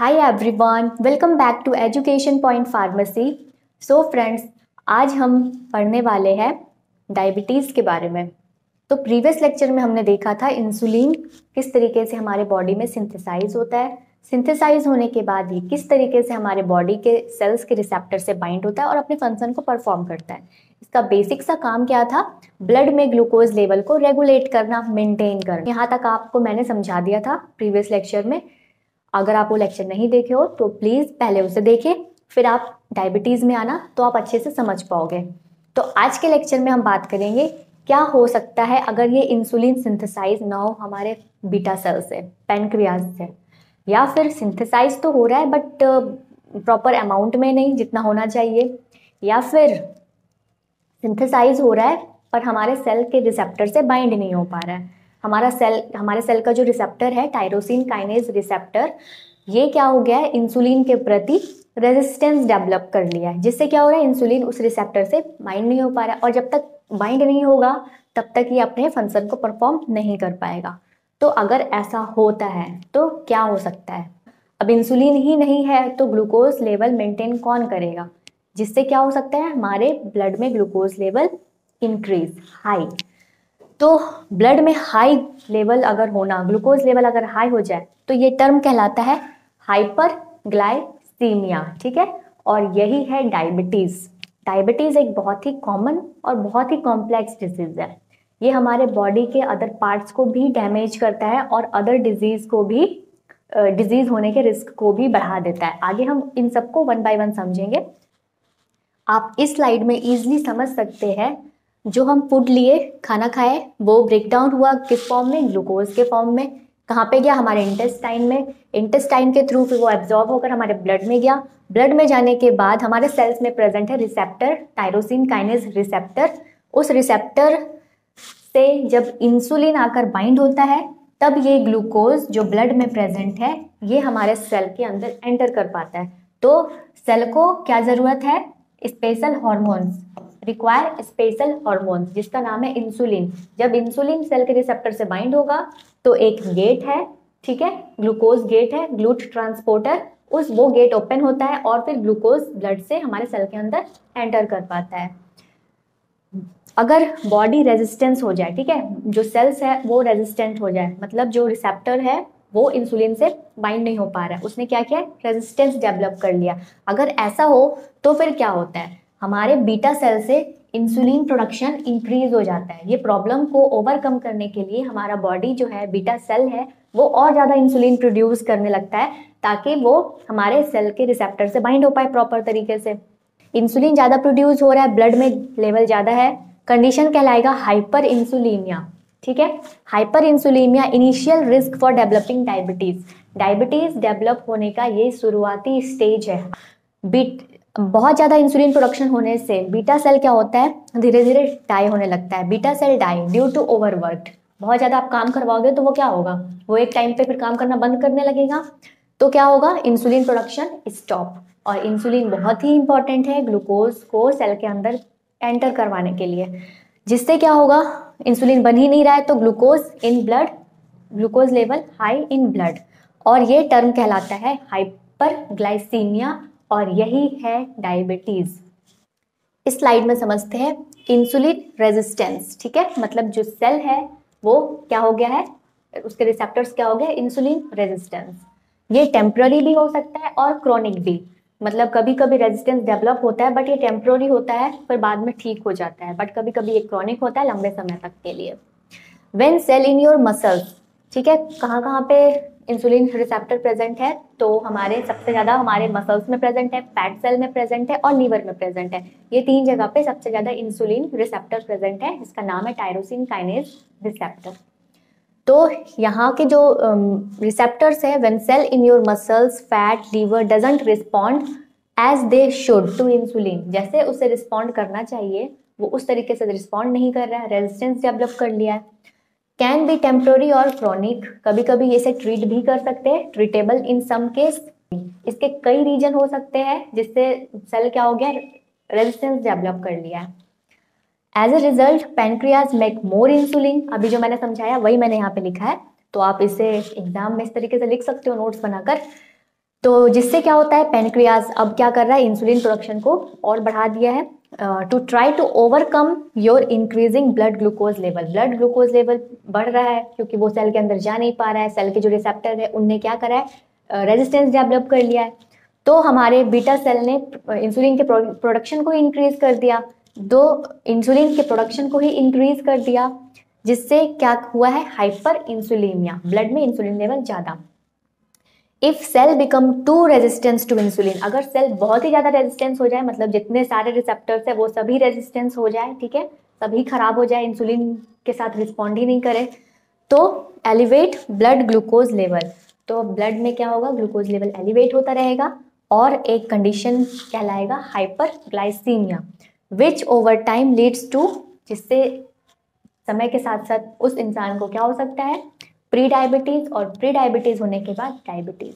Hi everyone, welcome back to Education Point Pharmacy. So friends, आज हम पढ़ने वाले हैं डायबिटीज़ के बारे में। तो प्रीवियस लेक्चर में हमने देखा था इंसुलिन किस तरीके से हमारे बॉडी में सिंथेसाइज होता है, सिंथेसाइज होने के बाद ये किस तरीके से हमारे बॉडी के सेल्स के रिसेप्टर से बाइंड होता है और अपने फंक्शन को परफॉर्म करता है। इसका बेसिक सा काम क्या था? ब्लड में ग्लूकोज लेवल को रेगुलेट करना, मेंटेन करना। यहाँ तक आपको मैंने समझा दिया था प्रीवियस लेक्चर में। अगर आप वो लेक्चर नहीं देखे हो तो प्लीज़ पहले उसे देखें, फिर आप डायबिटीज़ में आना तो आप अच्छे से समझ पाओगे। तो आज के लेक्चर में हम बात करेंगे क्या हो सकता है अगर ये इंसुलिन सिंथेसाइज ना हो हमारे बीटा सेल से, पैनक्रियाज से, या फिर सिंथेसाइज तो हो रहा है बट प्रॉपर अमाउंट में नहीं जितना होना चाहिए, या फिर सिंथेसाइज हो रहा है पर हमारे सेल के रिसेप्टर से बाइंड नहीं हो पा रहा है। हमारे सेल का जो रिसेप्टर है, टायरोसिन काइनेज रिसेप्टर, ये क्या हो गया है, इंसुलिन के प्रति रेजिस्टेंस डेवलप कर लिया है, जिससे क्या हो रहा है, इंसुलिन उस रिसेप्टर से बाइंड नहीं हो पा रहा है। और जब तक बाइंड नहीं होगा तब तक ये अपने फंक्शन को परफॉर्म नहीं कर पाएगा। तो अगर ऐसा होता है तो क्या हो सकता है? अब इंसुलिन ही नहीं है तो ग्लूकोज लेवल मेंटेन कौन करेगा? जिससे क्या हो सकता है, हमारे ब्लड में ग्लूकोज लेवल इंक्रीज, हाई। तो ब्लड में हाई लेवल अगर होना, ग्लूकोज लेवल अगर हाई हो जाए तो ये टर्म कहलाता है हाइपरग्लाइसीमिया, ठीक है। और यही है डायबिटीज। डायबिटीज एक बहुत ही कॉमन और बहुत ही कॉम्प्लेक्स डिजीज है। ये हमारे बॉडी के अदर पार्ट्स को भी डैमेज करता है और अदर डिजीज को भी, डिजीज होने के रिस्क को भी बढ़ा देता है। आगे हम इन सबको वन बाय वन समझेंगे। आप इस स्लाइड में इजीली समझ सकते हैं, जो हम फूड लिए, खाना खाए, वो ब्रेक डाउन हुआ किस फॉर्म में? ग्लूकोज के फॉर्म में। कहाँ पे गया? हमारे इंटेस्टाइन में। इंटेस्टाइन के थ्रू फिर वो एब्जॉर्ब होकर हमारे ब्लड में गया। ब्लड में जाने के बाद हमारे सेल्स में प्रेजेंट है रिसेप्टर, टायरोसिन काइनेज रिसेप्टर। उस रिसेप्टर से जब इंसुलिन आकर बाइंड होता है तब ये ग्लूकोज जो ब्लड में प्रेजेंट है ये हमारे सेल के अंदर एंटर कर पाता है। तो सेल को क्या जरूरत है? Special hormones, require special hormones, जिसका नाम है इंसुलिन। जब इंसुलिन सेल के रिसेप्टर से बाइंड होगा तो एक गेट है, ठीक है, ग्लूकोज गेट है, ग्लूट ट्रांसपोर्टर, वो गेट ओपन होता है और फिर ग्लूकोज ब्लड से हमारे सेल के अंदर एंटर कर पाता है। अगर बॉडी रेजिस्टेंस हो जाए, ठीक है, जो सेल्स है वो रेजिस्टेंट हो जाए, मतलब जो रिसेप्टर है वो इंसुलिन से बाइंड नहीं हो पा रहा है, उसने क्या किया, रेजिस्टेंस डेवलप कर लिया। अगर ऐसा हो तो फिर क्या होता है, हमारे बीटा सेल से इंसुलिन प्रोडक्शन इंक्रीज हो जाता है। ये प्रॉब्लम को ओवरकम करने के लिए हमारा बॉडी जो है, बीटा सेल है, वो और ज़्यादा इंसुलिन प्रोड्यूस करने लगता है ताकि वो हमारे सेल के रिसेप्टर से बाइंड हो पाए प्रॉपर तरीके से। इंसुलिन ज़्यादा प्रोड्यूस हो रहा है, ब्लड में लेवल ज़्यादा है, कंडीशन कहलाएगा हाइपर इंसुलिनिया, ठीक है। Hyper इंसुलिनिया initial risk for developing diabetes. Diabetes develop होने का ये शुरुआती स्टेज है। बहुत ज़्यादा इंसुलिन प्रोडक्शन होने से बीटा सेल क्या होता है, धीरे धीरे डाई होने लगता है। Beta cell die due to overwork. बहुत ज़्यादा आप काम करवाओगे तो वो क्या होगा, वो एक टाइम पे फिर काम करना बंद करने लगेगा। तो क्या होगा, इंसुलिन प्रोडक्शन स्टॉप। और इंसुलिन बहुत ही इंपॉर्टेंट है ग्लूकोज को सेल के अंदर एंटर करवाने के लिए, जिससे क्या होगा, इंसुलिन बन ही नहीं रहा है तो glucose in blood, glucose level high in blood, और ये टर्म कहलाता है हाइपरग्लाइसीमिया, और यही है डायबिटीज। इस स्लाइड में समझते हैं इंसुलिन रेजिस्टेंस, ठीक है, मतलब जो सेल है वो क्या हो गया है, उसके रिसेप्टर्स क्या हो गए, इंसुलिन रेजिस्टेंस। ये टेम्पररी भी हो सकता है और क्रोनिक भी, मतलब कभी कभी रेजिस्टेंस डेवलप होता है बट ये टेम्पररी होता है, फिर बाद में ठीक हो जाता है, बट कभी कभी ये क्रोनिक होता है लंबे समय तक के लिए। When cell in your muscles, ठीक है, कहाँ कहाँ पे इंसुलिन रिसेप्टर प्रेजेंट है, तो हमारे सबसे ज़्यादा हमारे मसल्स में प्रेजेंट है, फैट सेल में प्रेजेंट है और लीवर में प्रेजेंट है। ये तीन जगह पे सबसे ज़्यादा इंसुलिन रिसेप्टर प्रेजेंट है, जिसका नाम है टायरोसिन काइनेज रिसेप्टर। तो यहाँ के जो रिसेप्टर्स है, when cell in your muscles, fat, liver doesn't respond as they should to insulin, जैसे उसे रिस्पॉन्ड करना चाहिए वो उस तरीके से रिस्पॉन्ड नहीं कर रहा है, रेजिस्टेंस डेवलप कर लिया है। कैन बी टेम्प्रोरी और क्रॉनिक, कभी कभी इसे ट्रीट भी कर सकते हैं, ट्रीटेबल इन सम केस। इसके कई रीजन हो सकते हैं जिससे सेल क्या हो गया, रेजिस्टेंस डेवलप कर लिया है। As a result pancreas make more insulin, अभी जो मैंने समझाया वही मैंने यहाँ पे लिखा है, तो आप इसे एग्जाम में इस तरीके से लिख सकते हो नोट्स बनाकर। तो जिससे क्या होता है, पेनक्रियाज अब क्या कर रहा है, इंसुलिन प्रोडक्शन को और बढ़ा दिया है to try to overcome your increasing blood glucose level. Blood glucose level बढ़ रहा है क्योंकि वो सेल के अंदर जा नहीं पा रहा है, सेल के जो रिसेप्टर है उनने क्या करा है, रेजिस्टेंस डेवलप कर लिया है। तो हमारे बीटा सेल ने इंसुलिन के प्रोडक्शन को इंक्रीज कर दिया, दो इंसुलिन के प्रोडक्शन को ही इंक्रीज कर दिया, जिससे क्या हुआ है, हाइपर इंसुलिनिया, ब्लड में इंसुलिन लेवल ज्यादा। If cell become to resistance to insulin, अगर सेल बहुत ही ज्यादा रेजिस्टेंस हो जाए, मतलब जितने सारे रिसेप्टर्स है वो सभी रेजिस्टेंस हो जाए, ठीक है, सभी खराब हो जाए, इंसुलिन के साथ रिस्पॉन्ड ही नहीं करे, तो एलिवेट ब्लड ग्लूकोज लेवल, तो ब्लड में क्या होगा, ग्लूकोज लेवल एलिवेट होता रहेगा और एक कंडीशन कहलाएगा hyper glycemia, which over time leads to, जिससे समय के साथ साथ उस इंसान को क्या हो सकता है, प्री डायबिटीज, और प्री डायबिटीज होने के बाद diabetes.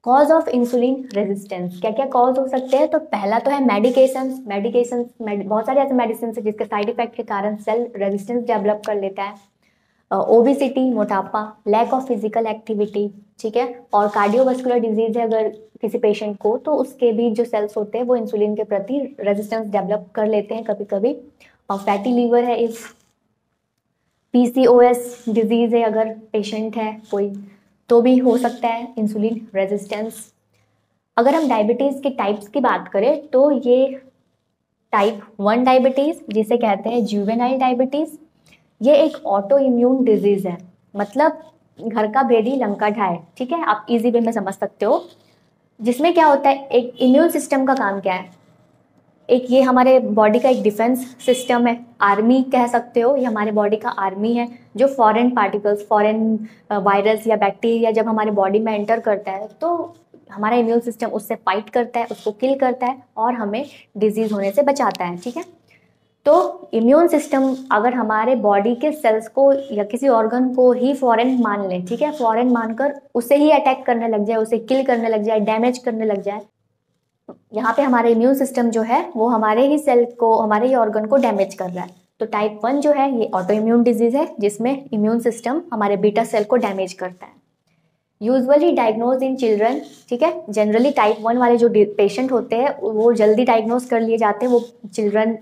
Cause of insulin resistance, क्या क्या कॉज हो सकते हैं, तो पहला तो है मेडिकेशंस। बहुत सारे ऐसे मेडिसिन है जिसके साइड इफेक्ट के कारण सेल रेजिस्टेंस डेवलप कर लेता है। ओबेसिटी, मोटापा, लैक ऑफ फिजिकल एक्टिविटी, ठीक है, और कार्डियोवास्कुलर डिजीज है अगर किसी पेशेंट को, तो उसके भी जो सेल्स होते हैं वो इंसुलिन के प्रति रेजिस्टेंस डेवलप कर लेते हैं कभी कभी। और फैटी लीवर है, इफ पीसीओएस डिजीज है अगर पेशेंट है कोई, तो भी हो सकता है इंसुलिन रेजिस्टेंस। अगर हम डायबिटीज के टाइप्स की बात करें तो ये टाइप 1 डायबिटीज, जिसे कहते हैं जुवेनाइल डायबिटीज, ये एक ऑटो इम्यून डिजीज है, मतलब घर का भेदी लंका ढाए, ठीक है, आप इजी वे में समझ सकते हो। जिसमें क्या होता है, एक इम्यून सिस्टम का काम क्या है, एक ये हमारे बॉडी का एक डिफेंस सिस्टम है, आर्मी कह सकते हो, ये हमारे बॉडी का आर्मी है, जो फॉरेन पार्टिकल्स, फॉरेन वायरस या बैक्टीरिया जब हमारे बॉडी में एंटर करता है तो हमारा इम्यून सिस्टम उससे फाइट करता है, उसको किल करता है और हमें डिजीज होने से बचाता है, ठीक है। तो इम्यून सिस्टम अगर हमारे बॉडी के सेल्स को या किसी ऑर्गन को ही फॉरेन मान ले, ठीक है, फॉरेन मानकर उसे ही अटैक करने लग जाए, उसे किल करने लग जाए, डैमेज करने लग जाए, यहाँ पे हमारा इम्यून सिस्टम जो है वो हमारे ही सेल को, हमारे ही ऑर्गन को डैमेज कर रहा है। तो टाइप 1 जो है ये ऑटो इम्यून डिजीज है जिसमें इम्यून सिस्टम हमारे बीटा सेल को डैमेज करता है। यूजुअली डायग्नोज इन चिल्ड्रन, ठीक है, जनरली टाइप 1 वाले जो पेशेंट होते हैं वो जल्दी डायग्नोज कर लिए जाते हैं, वो चिल्ड्रन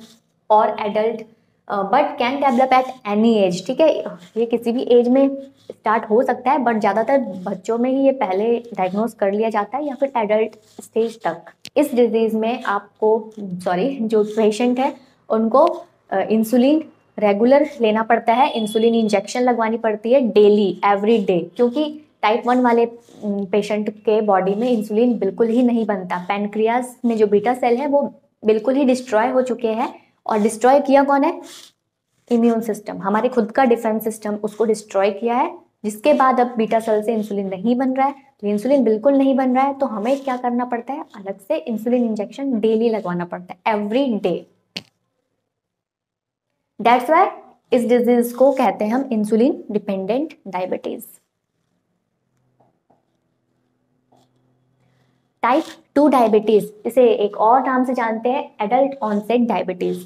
और adult, but can develop at any as, ठीक है, ये किसी भी एज में स्टार्ट हो सकता है, बट ज़्यादातर बच्चों में ही ये पहले डायग्नोज कर लिया जाता है या फिर एडल्ट स्टेज तक। इस डिजीज में आपको जो पेशेंट है उनको इंसुलिन रेगुलर लेना पड़ता है, इंसुलिन इंजेक्शन लगवानी पड़ती है डेली, एवरी डे, क्योंकि टाइप 1 वाले पेशेंट के बॉडी में इंसुलिन बिल्कुल ही नहीं बनता। पैनक्रियाज में जो बीटा सेल है वो बिल्कुल ही डिस्ट्रॉय हो चुके हैं, और डिस्ट्रॉय किया कौन है, इम्यून सिस्टम, हमारे खुद का डिफेंस सिस्टम उसको डिस्ट्रॉय किया है, जिसके बाद अब बीटा सेल से इंसुलिन नहीं बन रहा है। तो इंसुलिन बिल्कुल नहीं बन रहा है तो हमें क्या करना पड़ता है, अलग से इंसुलिन इंजेक्शन डेली लगवाना पड़ता है, एवरी डे। दैट्स वाई इस डिजीज को कहते हैं हम insulin dependent diabetes. Type 2 diabetes, इसे एक और नाम से जानते हैं एडल्ट ऑनसेट डायबिटीज।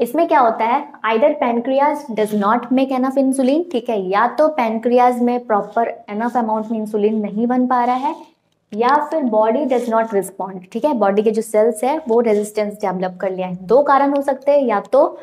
इसमें क्या होता है, either pancreas does not make enough insulin, ठीक है, या तो पैनक्रियाज में प्रॉपर एनफ अमाउंट में इंसुलिन नहीं बन पा रहा है, या फिर बॉडी डज नॉट रिस्पॉन्ड, ठीक है, बॉडी के जो सेल्स है वो रेजिस्टेंस डेवलप कर लिया है। दो कारण हो सकते हैं, या तो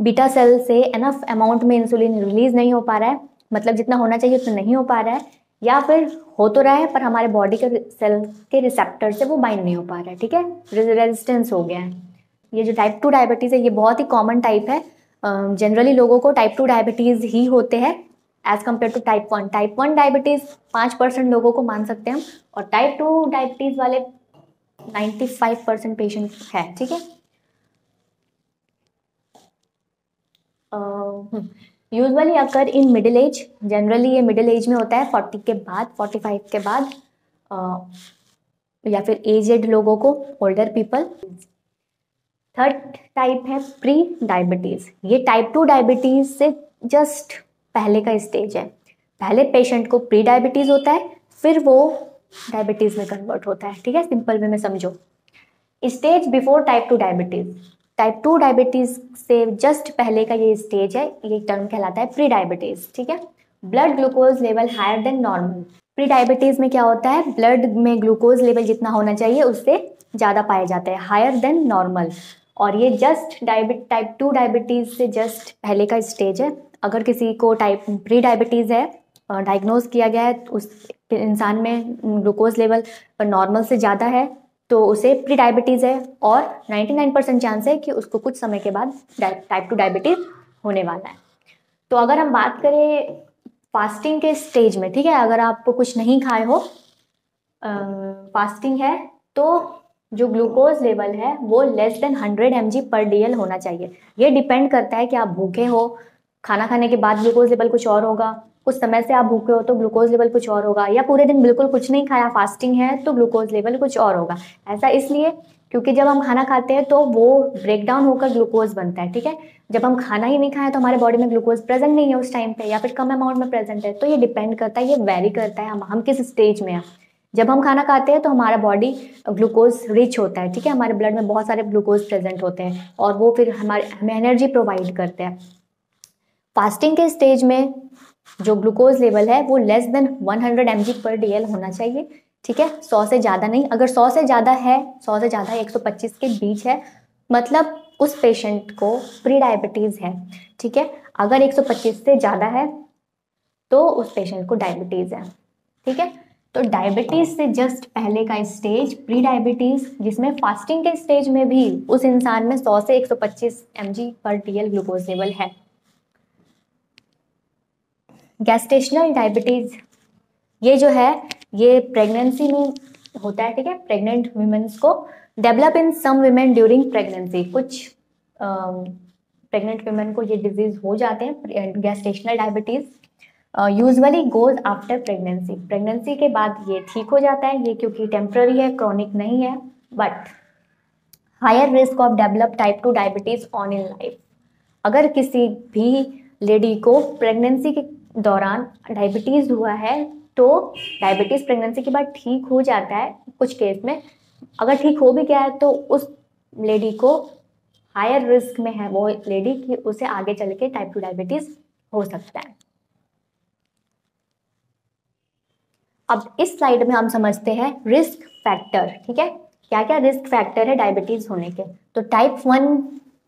बीटा सेल से एनफ अमाउंट में इंसुलिन रिलीज नहीं हो पा रहा है, मतलब जितना होना चाहिए उतना नहीं हो पा रहा है, या फिर हो तो रहा है पर हमारे बॉडी के सेल के रिसेप्टर से वो बाइंड नहीं हो पा रहा है, ठीक है, रेजिस्टेंस हो गया है। ये जो टाइप 2 डायबिटीज़ है ये बहुत ही कॉमन टाइप है, जनरली लोगों को टाइप 2 डायबिटीज़ ही होते हैं as compare to type 1। Type 1 diabetes 5% लोगों को मान सकते हैं हम, और टाइप 2 डायबिटीज़ वाले 95% पेशेंट है, ठीक है। Usually occur in middle age, generally ये मिडिल एज में होता है, 40 के बाद, 45 के बाद, या फिर एजेड लोगों को, ओल्डर पीपल। थर्ड टाइप है प्री डायबिटीज, ये टाइप 2 डायबिटीज से जस्ट पहले का स्टेज है। पहले पेशेंट को प्री डायबिटीज होता है, फिर वो डायबिटीज में कन्वर्ट होता है, ठीक है, सिंपल वे में समझो। Stage before type 2 diabetes, type 2 diabetes से जस्ट पहले का ये स्टेज है, ये टर्म कहलाता है प्री डायबिटीज, ठीक है। Blood glucose level higher than normal. Pre diabetes में क्या होता है, ब्लड में ग्लूकोज लेवल जितना होना चाहिए उससे ज़्यादा पाया जाता है, हायर देन नॉर्मल। और ये जस्ट टाइप 2 डायबिटीज़ से जस्ट पहले का स्टेज है। अगर किसी को टाइप प्री डायबिटीज़ है, डायग्नोज किया गया है, उस इंसान में ग्लूकोज लेवल नॉर्मल से ज़्यादा है, तो उसे प्री डायबिटीज़ है, और 99% चांस है कि उसको कुछ समय के बाद टाइप 2 डायबिटीज़ होने वाला है। तो अगर हम बात करें फास्टिंग के स्टेज में, ठीक है, अगर आप कुछ नहीं खाए हो, फास्टिंग है, तो जो ग्लूकोज लेवल है वो लेस देन 100 mg पर DL होना चाहिए। ये डिपेंड करता है कि आप भूखे हो, खाना खाने के बाद ग्लूकोज लेवल कुछ और होगा, कुछ समय से आप भूखे हो तो ग्लूकोज लेवल कुछ और होगा, या पूरे दिन बिल्कुल कुछ नहीं खाया फास्टिंग है तो ग्लूकोज लेवल कुछ और होगा। ऐसा इसलिए क्योंकि जब हम खाना खाते हैं तो वो ब्रेक डाउन होकर ग्लूकोज बनता है, ठीक है। जब हम खाना ही नहीं खाएं तो हमारे बॉडी में ग्लूकोज प्रेजेंट नहीं है उस टाइम पे, या फिर कम अमाउंट में प्रेजेंट है। तो ये डिपेंड करता है, ये वेरी करता है हम किस स्टेज में हैं। जब हम खाना खाते हैं तो हमारा बॉडी ग्लूकोज रिच होता है, ठीक है, हमारे ब्लड में बहुत सारे ग्लूकोज प्रेजेंट होते हैं और वो फिर हमें एनर्जी प्रोवाइड करते हैं। फास्टिंग के स्टेज में जो ग्लूकोज लेवल है वो लेस देन 100 mg पर DL होना चाहिए, ठीक है, 100 से ज़्यादा नहीं। अगर 100 से ज़्यादा है, 100 से ज़्यादा 125 के बीच है, मतलब उस पेशेंट को प्री डायबिटीज़ है, ठीक है। अगर 125 से ज़्यादा है तो उस पेशेंट को डायबिटीज़ है, ठीक है। तो डायबिटीज़ से जस्ट पहले का स्टेज प्री डायबिटीज़, जिसमें फास्टिंग के स्टेज में भी उस इंसान में 100 से 125 mg पर DL ग्लूकोज लेवल है। गैस्टेशनल डायबिटीज़, ये जो है ये प्रेगनेंसी में होता है, ठीक है। प्रेग्नेंट वुमेन्स को develop in some women during pregnancy, कुछ प्रेग्नेंट वुमेन को ये डिजीज हो जाते हैं gestational diabetes. Usually goes after pregnancy, pregnancy के बाद ये ठीक हो जाता है, ये क्योंकि टेम्पररी है, क्रॉनिक नहीं है। But higher risk of develop type 2 diabetes on in life, अगर किसी भी लेडी को प्रेगनेंसी के दौरान डायबिटीज़ हुआ है तो डायबिटीज़ प्रेगनेंसी के बाद ठीक हो जाता है कुछ केस में। अगर ठीक हो भी गया है तो उस लेडी को हायर रिस्क में है वो लेडी कि उसे आगे चल के टाइप 2 डायबिटीज़ हो सकता है। अब इस स्लाइड में हम समझते हैं रिस्क फैक्टर, ठीक है, क्या क्या रिस्क फैक्टर है डायबिटीज़ होने के। तो टाइप 1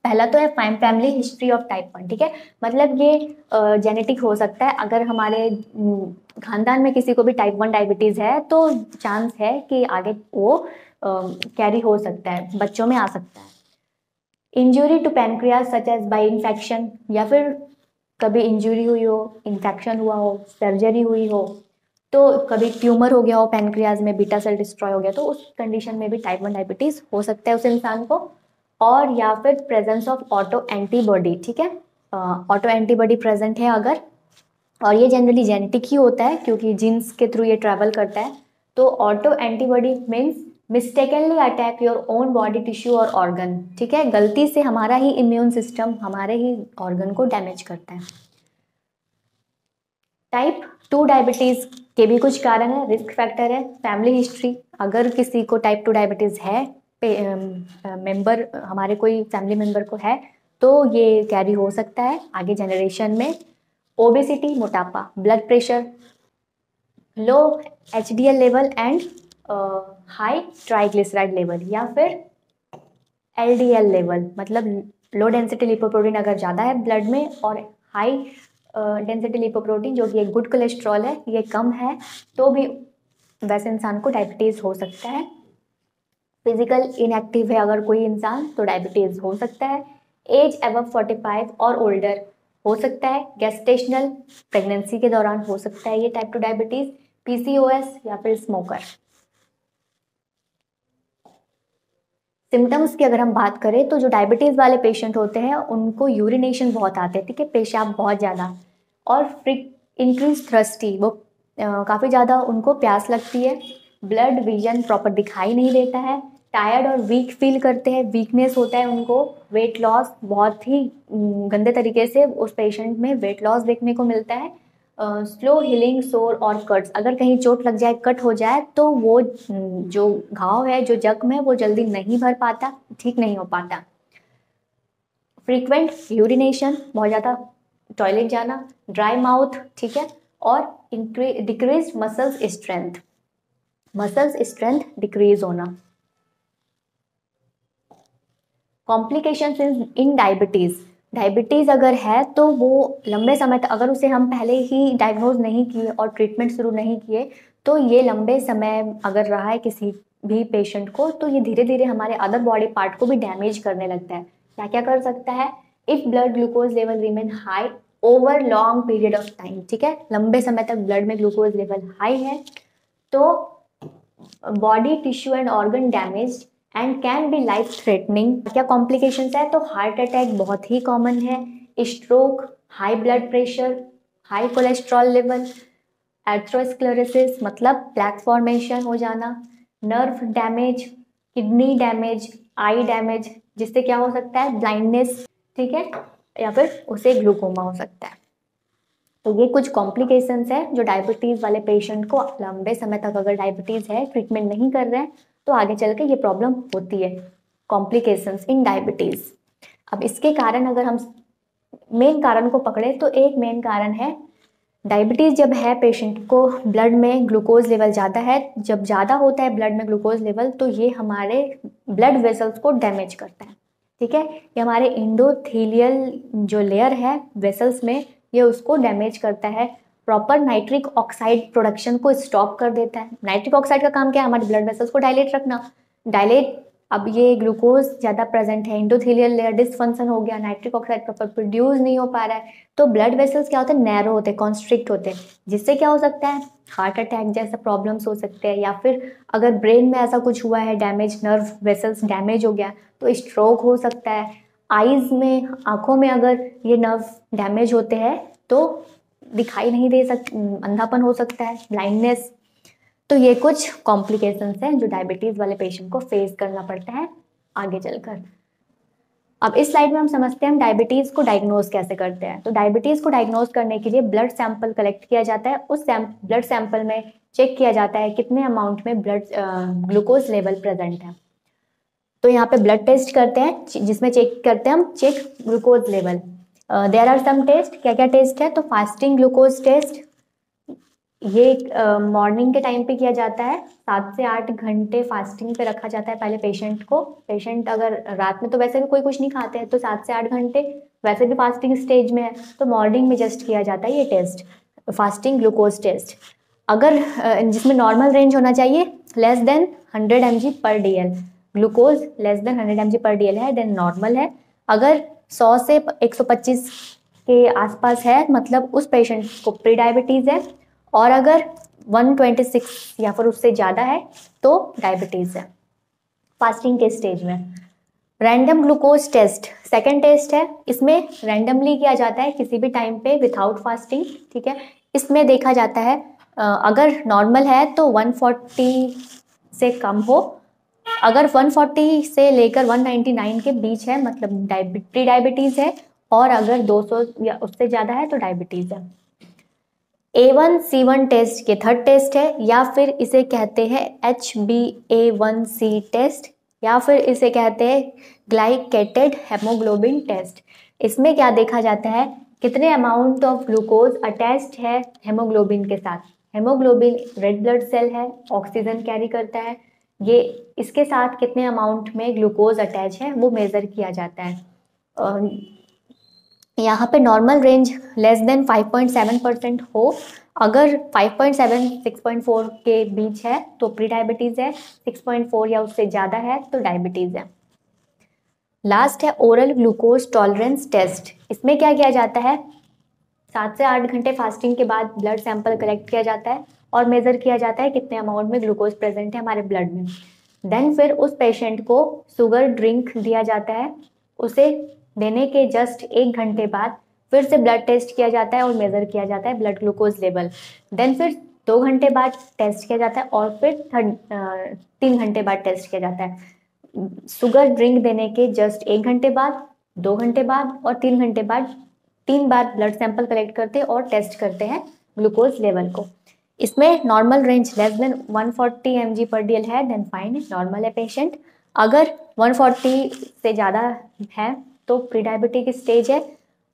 पहला तो है फैमिली हिस्ट्री ऑफ टाइप 1, ठीक है, मतलब ये जेनेटिक हो सकता है। अगर हमारे खानदान में किसी को भी टाइप 1 डायबिटीज़ है तो चांस है कि आगे वो कैरी हो सकता है, बच्चों में आ सकता है। Injury to pancreas such as by infection, या फिर कभी इंजुरी हुई हो, इन्फेक्शन हुआ हो, सर्जरी हुई हो, तो कभी ट्यूमर हो गया हो पैनक्रियाज में, बीटा सेल डिस्ट्रॉय हो गया, तो उस कंडीशन में भी टाइप 1 डायबिटीज़ हो सकता है उस इंसान को। और या फिर प्रेजेंस ऑफ ऑटो एंटीबॉडी, ठीक है, ऑटो एंटीबॉडी प्रेजेंट है अगर, और ये जनरली जेनेटिक ही होता है क्योंकि जीन्स के थ्रू ये ट्रैवल करता है। तो auto antibody means mistakenly attack your own body tissue और ऑर्गन, ठीक है, गलती से हमारा ही इम्यून सिस्टम हमारे ही ऑर्गन को डैमेज करता है। टाइप 2 डायबिटीज़ के भी कुछ कारण है, रिस्क फैक्टर है। फैमिली हिस्ट्री, अगर किसी को टाइप 2 डायबिटीज़ है, मेंबर हमारे कोई फैमिली मेंबर को है, तो ये कैरी हो सकता है आगे जनरेशन में। ओबेसिटी, मोटापा, blood pressure, low HDL level and high triglyceride level, या फिर LDL लेवल, मतलब लो डेंसिटी लिपोप्रोटीन अगर ज़्यादा है ब्लड में, और हाई डेंसिटी लिपोप्रोटीन जो कि एक गुड कोलेस्ट्रॉल है ये कम है, तो भी वैसे इंसान को डायबिटीज़ हो सकता है। फिजिकल इनएक्टिव है अगर कोई इंसान तो डायबिटीज़ हो सकता है। एज अबव 45 और ओल्डर हो सकता है। गेस्टेशनल प्रेगनेंसी के दौरान हो सकता है ये टाइप 2 डायबिटीज़। PCOS या फिर स्मोकर। सिम्टम्स की अगर हम बात करें तो जो डायबिटीज़ वाले पेशेंट होते हैं उनको यूरिनेशन बहुत आते हैं, ठीक है, पेशाब बहुत ज़्यादा, और इंक्रीज थ्रस्टी, वो काफ़ी ज़्यादा उनको प्यास लगती है। ब्लड विजन प्रॉपर दिखाई नहीं देता है। टायर्ड और वीक फील करते हैं, वीकनेस होता है उनको। वेट लॉस, बहुत ही गंदे तरीके से उस पेशेंट में वेट लॉस देखने को मिलता है। स्लो हीलिंग सोर और कट्स, अगर कहीं चोट लग जाए, कट हो जाए, तो वो जो घाव है, जो जख्म है, वो जल्दी नहीं भर पाता, ठीक नहीं हो पाता। फ्रीक्वेंट यूरिनेशन, बहुत ज़्यादा टॉयलेट जाना। ड्राई माउथ, ठीक है, और डिक्रीज मसल्स स्ट्रेंथ डिक्रीज होना। कॉम्प्लिकेशंस इन डायबिटीज अगर है तो वो लंबे समय तक, अगर उसे हम पहले ही डायग्नोज नहीं किए और ट्रीटमेंट शुरू नहीं किए तो ये लंबे समय अगर रहा है किसी भी पेशेंट को, तो ये धीरे धीरे हमारे अदर बॉडी पार्ट को भी डैमेज करने लगता है। क्या क्या कर सकता है? If blood glucose level remain high over long period of time, ठीक है, लंबे समय तक ब्लड में ग्लूकोज लेवल हाई है तो body tissue and organ damage and can be life threatening. क्या कॉम्प्लिकेशंस है? तो हार्ट अटैक बहुत ही कॉमन है, stroke, high blood pressure, high cholesterol level, atherosclerosis मतलब प्लैक फॉर्मेशन हो जाना, नर्व डैमेज, किडनी डैमेज, आई डैमेज, जिससे क्या हो सकता है? ब्लाइंडनेस, ठीक है, या फिर उसे ग्लूकोमा हो सकता है। तो ये कुछ कॉम्प्लिकेशंस है जो डायबिटीज़ वाले पेशेंट को लंबे समय तक अगर डायबिटीज़ है, ट्रीटमेंट नहीं कर रहे हैं, तो आगे चल के ये प्रॉब्लम होती है, कॉम्प्लिकेशंस इन डायबिटीज़। अब इसके कारण अगर हम मेन कारण को पकड़े तो एक मेन कारण है डायबिटीज़ जब है पेशेंट को ब्लड में ग्लूकोज लेवल ज़्यादा है, जब ज़्यादा होता है ब्लड में ग्लूकोज लेवल तो ये हमारे ब्लड वेसल्स को डैमेज करता है, ठीक है, ये हमारे इंडोथेलियल जो लेयर है वेसल्स में ये उसको डैमेज करता है, प्रॉपर नाइट्रिक ऑक्साइड प्रोडक्शन को स्टॉप कर देता है। नाइट्रिक ऑक्साइड का काम क्या है? हमारे ब्लड वेसल्स को डायलेट रखना, डायलेट, अब ये ग्लूकोज ज़्यादा प्रेजेंट है, इंडोथेलियल लेयर डिसफंक्शन हो गया, नाइट्रिक ऑक्साइड प्रॉपर प्रोड्यूस नहीं हो पा रहा है, तो ब्लड वेसल्स क्या होते हैं? नैरो होते हैं, कॉन्स्ट्रिक्ट होते हैं, जिससे क्या हो सकता है? हार्ट अटैक जैसा प्रॉब्लम्स हो सकते हैं, या फिर अगर ब्रेन में ऐसा कुछ हुआ है डैमेज, नर्व वेसल्स डैमेज हो गया तो स्ट्रोक हो सकता है। आईज में, आँखों में अगर ये नर्व डैमेज होते हैं तो दिखाई नहीं दे अंधापन हो सकता है, ब्लाइंडनेस। तो ये कुछ कॉम्प्लिकेशंस हैं जो डायबिटीज़ वाले पेशेंट को फेस करना पड़ता है आगे चलकर। अब इस स्लाइड में हम समझते हैं हम डायबिटीज़ को डायग्नोज कैसे करते हैं। तो डायबिटीज़ को डायग्नोज करने के लिए ब्लड सैंपल कलेक्ट किया जाता है, उस ब्लड सैंपल में चेक किया जाता है कितने अमाउंट में ब्लड ग्लूकोज लेवल प्रेजेंट है। तो यहाँ पे ब्लड टेस्ट करते हैं जिसमें चेक करते हैं हम glucose level. There are some test, क्या क्या टेस्ट है? तो फास्टिंग ग्लूकोज टेस्ट, ये मॉर्निंग के टाइम पे किया जाता है, 7 से 8 घंटे फास्टिंग पे रखा जाता है पहले पेशेंट को। पेशेंट अगर रात में तो वैसे भी कोई कुछ नहीं खाते हैं तो 7 से 8 घंटे वैसे भी फास्टिंग स्टेज में है, तो मॉर्निंग में जस्ट किया जाता है ये टेस्ट, फास्टिंग ग्लूकोज टेस्ट। अगर जिसमें नॉर्मल रेंज होना चाहिए लेस देन 100 mg पर DL, glucose less than 100 mg पर DL है देन नॉर्मल है। अगर 100 से 125 के आसपास है मतलब उस पेशेंट को प्री डायबिटीज़ है, और अगर 126 या फिर उससे ज़्यादा है तो डायबिटीज़ है फास्टिंग के स्टेज में। Random glucose test second test है, इसमें रैंडमली किया जाता है किसी भी टाइम पे विथआउट फास्टिंग, ठीक है। इसमें देखा जाता है अगर नॉर्मल है तो 140 से कम हो, अगर 140 से लेकर 199 के बीच है मतलब प्री डायबिटीज़ है, और अगर 200 या उससे ज़्यादा है तो डायबिटीज़ है। A1C1 टेस्ट के थर्ड टेस्ट है, या फिर इसे कहते हैं HbA1c टेस्ट, या फिर इसे कहते हैं ग्लाइकेटेड हेमोग्लोबिन टेस्ट। इसमें क्या देखा जाता है? कितने अमाउंट ऑफ ग्लूकोज अटैच्ड है हेमोग्लोबिन के साथ। हेमोग्लोबिन रेड ब्लड सेल है, ऑक्सीजन कैरी करता है, ये इसके साथ कितने अमाउंट में ग्लूकोज अटैच है वो मेज़र किया जाता है। यहाँ पे नॉर्मल रेंज लेस देन 5.7% हो, अगर 5.7 6.4 के बीच है तो प्री डायबिटीज़ है, 6.4 या उससे ज़्यादा है तो डायबिटीज़ है। लास्ट है ओरल ग्लूकोज टॉलरेंस टेस्ट। इसमें क्या किया जाता है? 7 से 8 घंटे फास्टिंग के बाद ब्लड सैंपल कलेक्ट किया जाता है और मेज़र किया जाता है कितने अमाउंट में ग्लूकोज प्रेजेंट है हमारे ब्लड में। देन फिर उस पेशेंट को शुगर ड्रिंक दिया जाता है, उसे देने के जस्ट 1 घंटे बाद फिर से ब्लड टेस्ट किया जाता है और मेज़र किया जाता है ब्लड ग्लूकोज लेवल। देन फिर 2 घंटे बाद टेस्ट किया जाता है और फिर 3 घंटे बाद टेस्ट किया जाता है। शुगर ड्रिंक देने के जस्ट 1 घंटे बाद, 2 घंटे बाद और 3 घंटे बाद 3 बार ब्लड सैंपल कलेक्ट करते हैं और टेस्ट करते हैं ग्लूकोज लेवल को। इसमें normal range less than 140 mg पर DL है देन फाइन, नॉर्मल है पेशेंट। अगर 140 से ज़्यादा है तो प्री डायबिटिक स्टेज है,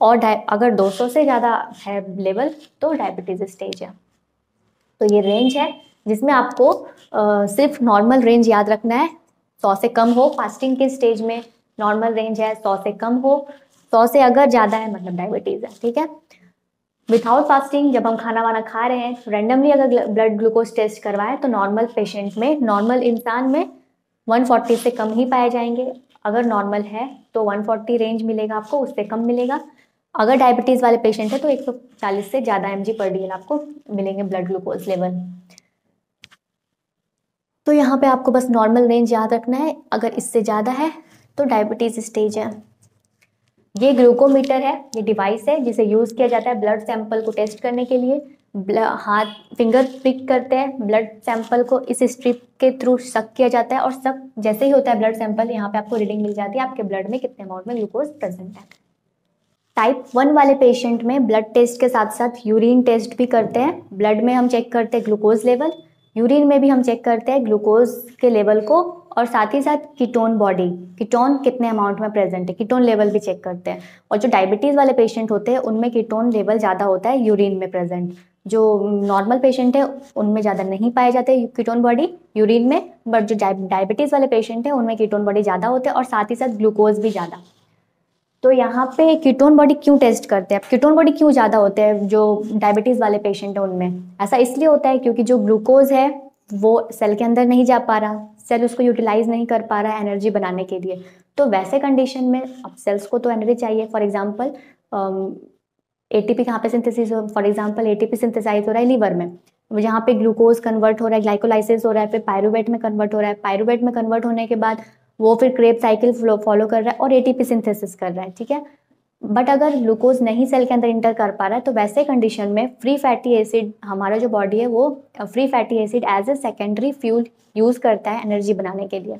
और अगर 200 से ज़्यादा है लेवल तो डायबिटीज़ स्टेज है। तो ये रेंज है जिसमें आपको सिर्फ नॉर्मल रेंज याद रखना है। 100 से कम हो फास्टिंग के स्टेज में नॉर्मल रेंज है, 100 से कम हो, 100 से अगर ज़्यादा है मतलब डायबिटीज़ है, ठीक है। विदाउट फास्टिंग जब हम खाना वाना खा रहे हैं रेंडमली अगर ब्लड ग्लूकोज टेस्ट करवाएं तो नॉर्मल पेशेंट में, नॉर्मल इंसान में 140 से कम ही पाए जाएंगे। अगर नॉर्मल है तो 140 रेंज मिलेगा आपको, उससे कम मिलेगा। अगर डायबिटीज़ वाले पेशेंट है तो 140 से ज़्यादा mg/dl आपको मिलेंगे ब्लड ग्लूकोज लेवल। तो यहाँ पे आपको बस नॉर्मल रेंज याद रखना है, अगर इससे ज़्यादा है तो डायबिटीज़ स्टेज है। ये ग्लूकोमीटर है, ये डिवाइस है जिसे यूज़ किया जाता है ब्लड सैंपल को टेस्ट करने के लिए। हाथ फिंगर पिक करते हैं ब्लड सैंपल को, इस स्ट्रिप के थ्रू सक किया जाता है और सक जैसे ही होता है ब्लड सैंपल, यहाँ पे आपको रीडिंग मिल जाती है आपके ब्लड में कितने अमाउंट में ग्लूकोज प्रेजेंट है। टाइप 1 वाले पेशेंट में ब्लड टेस्ट के साथ साथ यूरिन टेस्ट भी करते हैं। ब्लड में हम चेक करते हैं ग्लूकोज लेवल, यूरिन में भी हम चेक करते हैं ग्लूकोज के लेवल को, और साथ ही साथ कीटोन बॉडी, कीटोन कितने अमाउंट में प्रेजेंट है, कीटोन लेवल भी चेक करते हैं। और जो डायबिटीज़ वाले पेशेंट होते हैं उनमें कीटोन लेवल ज़्यादा होता है यूरिन में प्रेजेंट। जो नॉर्मल पेशेंट है उनमें ज़्यादा नहीं पाए जाते कीटोन बॉडी यूरिन में, बट जो डायबिटीज़ वाले पेशेंट है उनमें कीटोन बॉडी ज़्यादा होते हैं और साथ ही साथ ग्लूकोज भी ज़्यादा। तो यहाँ पे कीटोन बॉडी क्यों टेस्ट करते हैं, कीटोन बॉडी क्यों ज़्यादा होते हैं जो डायबिटीज़ वाले पेशेंट है उनमें? ऐसा इसलिए होता है क्योंकि जो ग्लूकोज है वो सेल के अंदर नहीं जा पा रहा, सेल उसको यूटिलाइज नहीं कर पा रहा है एनर्जी बनाने के लिए। तो वैसे कंडीशन में अब सेल्स को तो एनर्जी चाहिए। फॉर एग्जांपल एटीपी कहाँ पे सिंथेसिस हो, फॉर एग्जांपल एटीपी सिंथेसाइज हो रहा है लीवर में, जहाँ पे ग्लूकोज कन्वर्ट हो रहा है, ग्लाइकोलाइसिस हो रहा है, फिर पायरुवेट में कन्वर्ट हो रहा है, पायरुवेट में कन्वर्ट होने के बाद वो फिर क्रेब साइकिल फॉलो कर रहा है और एटीपी सिंथेसिस कर रहा है, ठीक है। बट अगर ग्लूकोज नहीं सेल के अंदर इंटर कर पा रहा है तो वैसे कंडीशन में फ्री फैटी एसिड, हमारा जो बॉडी है वो free fatty acid as a secondary fuel use करता है एनर्जी बनाने के लिए।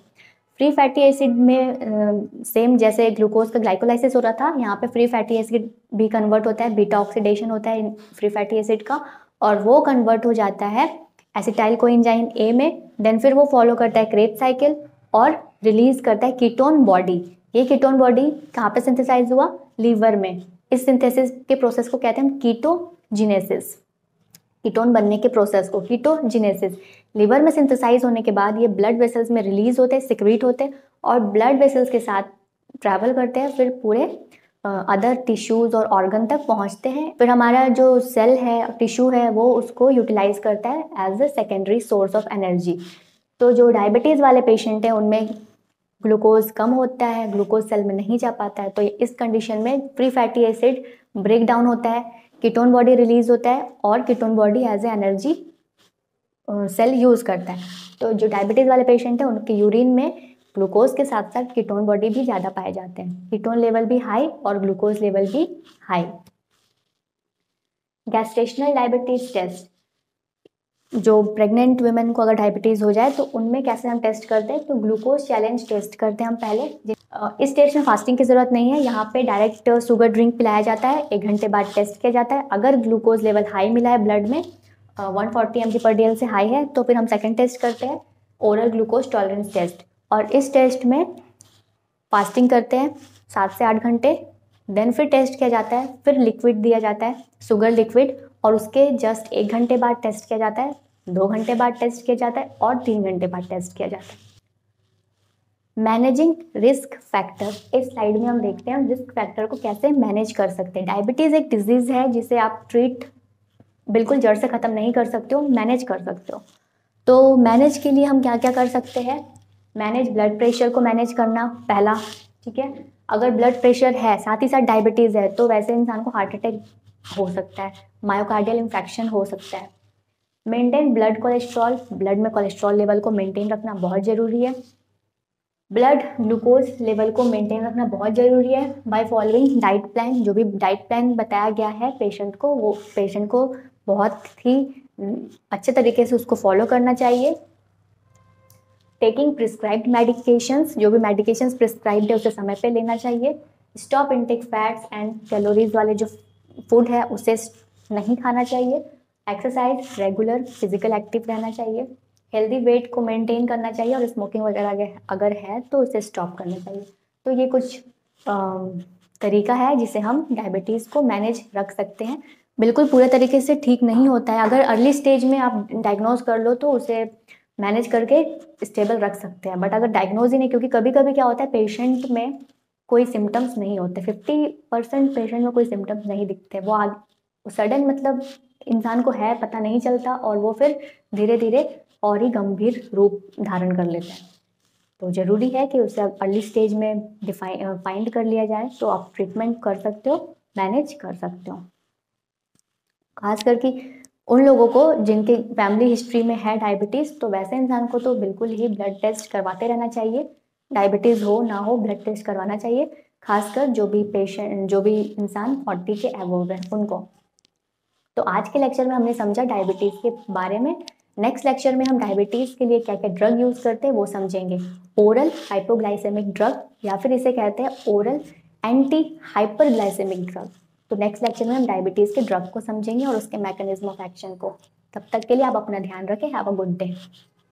फ्री फैटी एसिड में सेम जैसे ग्लूकोज का ग्लाइकोलाइसिस हो रहा था, यहाँ पे फ्री फैटी एसिड भी कन्वर्ट होता है, बीटा ऑक्सीडेशन होता है फ्री फैटी एसिड का, और वो कन्वर्ट हो जाता है एसिटाइल कोएंजाइम ए में। देन फिर वो फॉलो करता है क्रेब साइकिल और रिलीज करता है कीटोन बॉडी। ये कीटोन बॉडी कहाँ पे सिंथेसाइज हुआ? लीवर में। इस सिंथेसिस के प्रोसेस को कहते हैं हम कीटोजिनेसिस, कीटोन बनने के प्रोसेस को कीटोजिनेसिस। लीवर में सिंथेसाइज होने के बाद ये ब्लड वेसल्स में रिलीज होते हैं, सिक्रीट होते हैं और ब्लड वेसल्स के साथ ट्रैवल करते हैं, फिर पूरे अदर टिश्यूज और ऑर्गन तक पहुंचते हैं। फिर हमारा जो सेल है, टिश्यू है, वो उसको यूटिलाइज करता है as a secondary source of energy. तो जो डायबिटीज़ वाले पेशेंट हैं उनमें ग्लूकोज कम होता है, ग्लूकोज सेल में नहीं जा पाता है, तो इस कंडीशन में free fatty acid break down होता है, कीटोन बॉडी रिलीज होता है और ketone body as a energy cell use करता है। तो जो डायबिटीज़ वाले पेशेंट हैं उनके यूरिन में ग्लूकोज के साथ साथ कीटोन बॉडी भी ज़्यादा पाए जाते हैं, कीटोन लेवल भी हाई और ग्लूकोज लेवल भी हाई। गैस्ट्रेशनल डायबिटीज़ टेस्ट, जो प्रेग्नेंट वुमेन को अगर डायबिटीज़ हो जाए तो उनमें कैसे हम टेस्ट करते हैं, तो ग्लूकोज चैलेंज टेस्ट करते हैं हम पहले। इस टेस्ट में फास्टिंग की ज़रूरत नहीं है, यहाँ पे डायरेक्ट शुगर ड्रिंक पिलाया जाता है, 1 घंटे बाद टेस्ट किया जाता है। अगर ग्लूकोज लेवल हाई मिला है ब्लड में 140 mg/dl से हाई है तो फिर हम सेकेंड टेस्ट करते हैं, ओरल ग्लूकोज टॉलरेंस टेस्ट। और इस टेस्ट में फास्टिंग करते हैं 7 से 8 घंटे, देन फिर टेस्ट किया जाता है, फिर लिक्विड दिया जाता है, शुगर लिक्विड, और उसके जस्ट 1 घंटे बाद टेस्ट किया जाता है, 2 घंटे बाद टेस्ट किया जाता है और 3 घंटे बाद टेस्ट किया जाता है। मैनेजिंग रिस्क फैक्टर, इस स्लाइड में हम देखते हैं हम रिस्क फैक्टर को कैसे मैनेज कर सकते हैं। डायबिटीज़ एक डिजीज़ है जिसे आप ट्रीट बिल्कुल जड़ से ख़त्म नहीं कर सकते हो, मैनेज कर सकते हो। तो मैनेज के लिए हम क्या क्या कर सकते हैं? मैनेज ब्लड प्रेशर को मैनेज करना पहला, ठीक है। अगर ब्लड प्रेशर है साथ ही साथ डायबिटीज़ है तो वैसे इंसान को हार्ट अटैक हो सकता है, मायोकार्डियल इन्फेक्शन हो सकता है। मेंटेन ब्लड कोलेस्ट्रॉल, ब्लड में कोलेस्ट्रॉल लेवल को मेंटेन रखना बहुत ज़रूरी है। ब्लड ग्लूकोज लेवल को मेंटेन रखना बहुत ज़रूरी है बाय फॉलोइंग डाइट प्लान। जो भी डाइट प्लान बताया गया है पेशेंट को, वो पेशेंट को बहुत ही अच्छे तरीके से उसको फॉलो करना चाहिए। टेकिंग प्रिस्क्राइब्ड मेडिकेशंस, जो भी मेडिकेशंस प्रिस्क्राइब्ड है उसे समय पे लेना चाहिए। Stop intake fats and calories वाले जो फूड है उसे नहीं खाना चाहिए। एक्सरसाइज रेगुलर, फिजिकल एक्टिव रहना चाहिए। हेल्दी वेट को मेंटेन करना चाहिए और स्मोकिंग वगैरह अगर है तो उसे स्टॉप करना चाहिए। तो ये कुछ तरीका है जिसे हम डायबिटीज़ को मैनेज रख सकते हैं। बिल्कुल पूरे तरीके से ठीक नहीं होता है, अगर अर्ली स्टेज में आप डायग्नोज कर लो तो उसे मैनेज करके स्टेबल रख सकते हैं, बट अगर डायग्नोज ही नहीं, क्योंकि कभी कभी क्या होता है पेशेंट में कोई सिम्टम्स नहीं होते, 50% पेशेंट में कोई सिम्टम्स नहीं दिखते, वो सडन मतलब इंसान को है पता नहीं चलता और वो फिर धीरे धीरे और ही गंभीर रूप धारण कर लेता है। तो ज़रूरी है कि उसे अर्ली स्टेज में फाइंड कर लिया जाए, तो आप ट्रीटमेंट कर सकते हो, मैनेज कर सकते हो। खास करके उन लोगों को जिनके फैमिली हिस्ट्री में है डायबिटीज़, तो वैसे इंसान को तो बिल्कुल ही ब्लड टेस्ट करवाते रहना चाहिए, डायबिटीज़ हो ना हो ब्लड टेस्ट करवाना चाहिए, खासकर जो भी इंसान 40 के अबव है उनको। तो आज के लेक्चर में हमने समझा डायबिटीज़ के बारे में। नेक्स्ट लेक्चर में हम डायबिटीज़ के लिए क्या क्या ड्रग यूज़ करते हैं वो समझेंगे। ओरल हाइपोग्लाइसेमिक ड्रग, या फिर इसे कहते हैं ओरल एंटी हाइपरग्लाइसेमिक ड्रग। तो नेक्स्ट लेक्चर में हम डायबिटीज़ के ड्रग को समझेंगे और उसके मैकेनिज्म ऑफ एक्शन को। तब तक के लिए आप अपना ध्यान रखें। Have a good day.